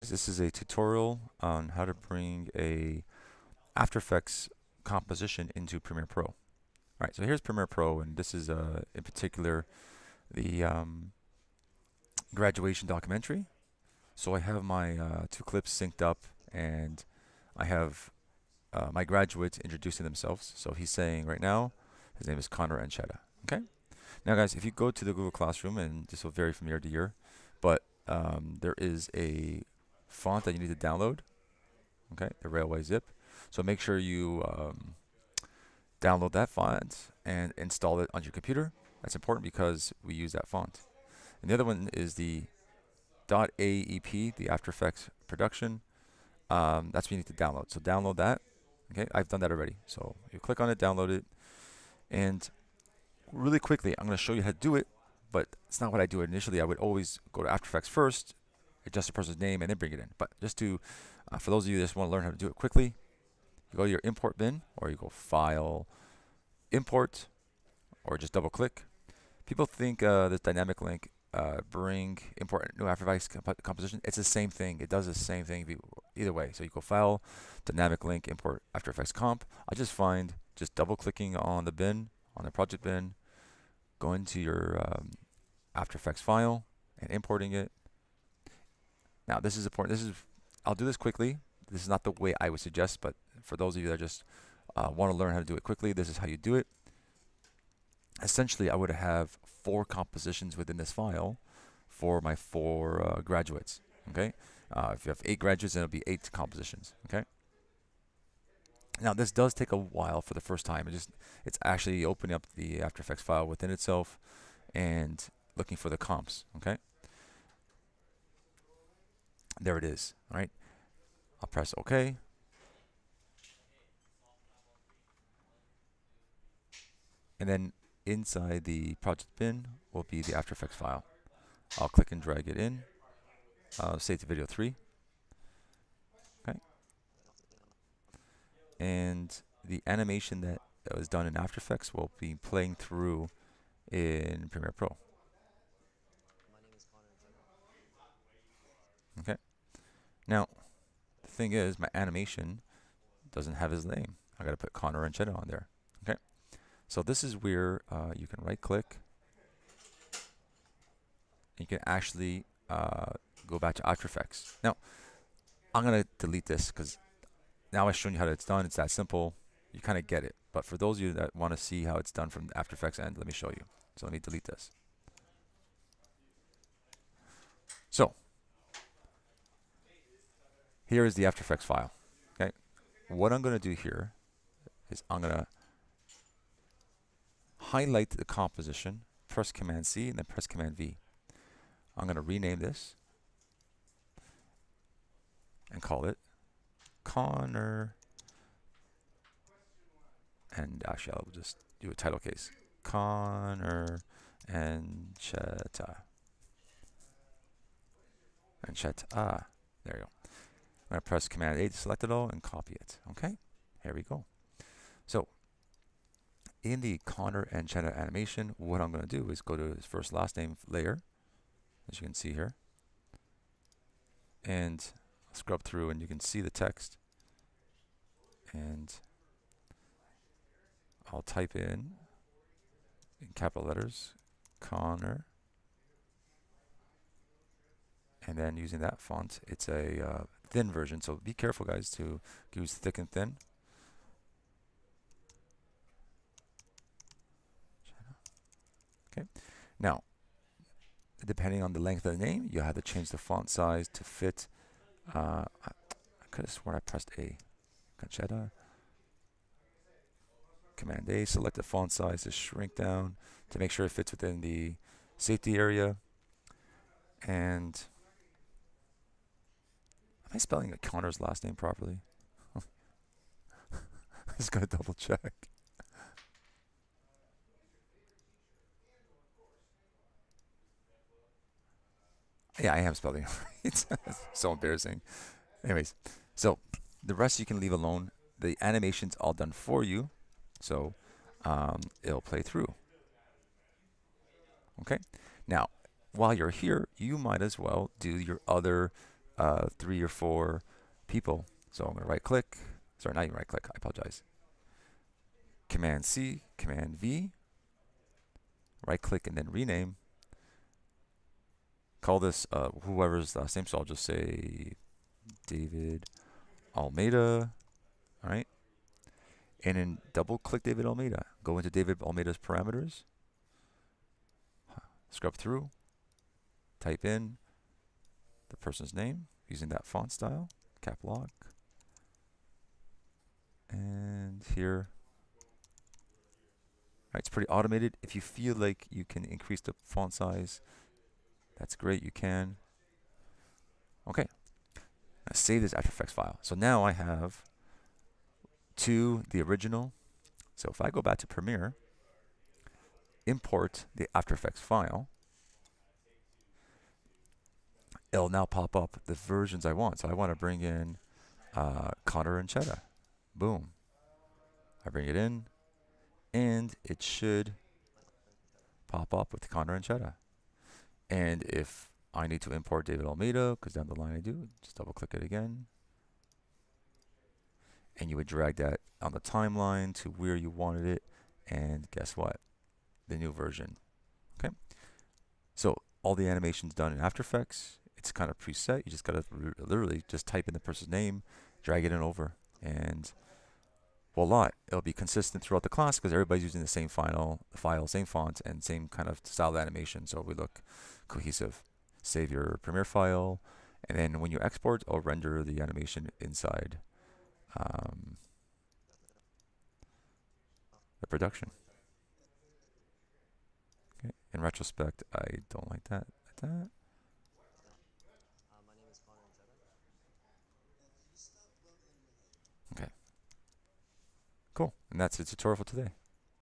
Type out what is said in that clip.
guys, this is a tutorial on how to bring a After Effects composition into Premiere Pro. All right, so here's Premiere Pro, and this is in particular the graduation documentary. So I have my two clips synced up, and I have my graduates introducing themselves. So he's saying right now, his name is Connor Anchetta. Okay. Now, guys, if you go to the Google Classroom, and this will vary from year to year, but there is a font that you need to download. Okay, the Railway Zip. So make sure you download that font and install it on your computer. That's important because we use that font. And the other one is the .aep, the After Effects production. That's what you need to download. So download that. Okay, I've done that already. So you click on it, download it, and really quickly, I'm going to show you how to do it, but it's not what I do initially. I would always go to After Effects first, adjust the person's name, and then bring it in. But just to, for those of you that just want to learn how to do it quickly, you go to your import bin, or you go File, Import, or just double click. People think this dynamic link, bring, import new After Effects composition. It's the same thing. It does the same thing either way. So you go File, dynamic link, import After Effects comp. I just find just double clicking on the bin, on the project bin, go into your After Effects file and importing it. Now this is important. I'll do this quickly. This is not the way I would suggest, but for those of you that just want to learn how to do it quickly, this is how you do it. Essentially, I would have 4 compositions within this file for my 4 graduates. Okay. If you have 8 graduates, then it'll be 8 compositions. Okay. Now this does take a while for the first time. It's actually opening up the After Effects file within itself and looking for the comps. Okay. There it is. All right. I'll press OK. And then inside the project bin will be the After Effects file. I'll click and drag it in. Save to video 3. Okay. And the animation that was done in After Effects will be playing through in Premiere Pro. Okay. Now, the thing is, my animation doesn't have his name. I got to put Connor Anchetta on there. Okay. So this is where you can right-click. You can actually go back to After Effects. Now, I'm going to delete this because now I've shown you how it's done. It's that simple. You kind of get it. But for those of you that want to see how it's done from the After Effects end, let me show you. So let me delete this. So here is the After Effects file. Okay. What I'm going to do here is I'm going to highlight the composition, press Command C, and then press Command V. I'm going to rename this and call it Connor, and actually I'll just do a title case, Connor Anchetta. Anchetta. There you go. I'm going to press Command A to select it all and copy it. Okay, here we go. So in the Connor Anchetta animation, what I'm going to do is go to his first last name layer, as you can see here, and scrub through, and you can see the text. And I'll type in capital letters, Connor, and then using that font, it's a thin version, so be careful, guys, to use thick and thin. Okay. Now, depending on the length of the name, you have to change the font size to fit. I could have sworn I pressed A. Conchetta. Command A, select the font size to shrink down to make sure it fits within the safety area. And am I spelling Connor's last name properly? I'm just going to double check. Yeah, I am spelling it right. It's so embarrassing. Anyways, so the rest you can leave alone. The animation's all done for you, so it'll play through. Okay. Now, while you're here, you might as well do your other 3 or 4 people. So I'm going to right click. Sorry, not even right click. I apologize. Command C, Command V, right click and then rename. Call this whoever's last name. So I'll just say David Almeida. All right. And then double click David Almeida. Go into David Almeida's parameters. Scrub through. Type in the person's name using that font style. Cap lock. And here. Right, it's pretty automated. If you feel like you can increase the font size, that's great. You can. Okay. Now save this After Effects file. So now I have the original. So if I go back to Premiere, import the After Effects file, it'll now pop up the versions I want. So I want to bring in Connor and Cheddar. Boom. I bring it in, and it should pop up with Connor and Cheddar. And if I need to import David Almeida, because down the line I do, just double click it again. And you would drag that on the timeline to where you wanted it. And guess what? The new version. Okay. So all the animation's done in After Effects. It's kind of preset. You just got to literally just type in the person's name, drag it in over, and voila, it'll be consistent throughout the class because everybody's using the same file, same font, and same kind of style of animation. So we look cohesive. Save your Premiere file, and then when you export, I'll render the animation inside the production. Okay. In retrospect, I don't like that. Okay. Cool. And that's the tutorial for today.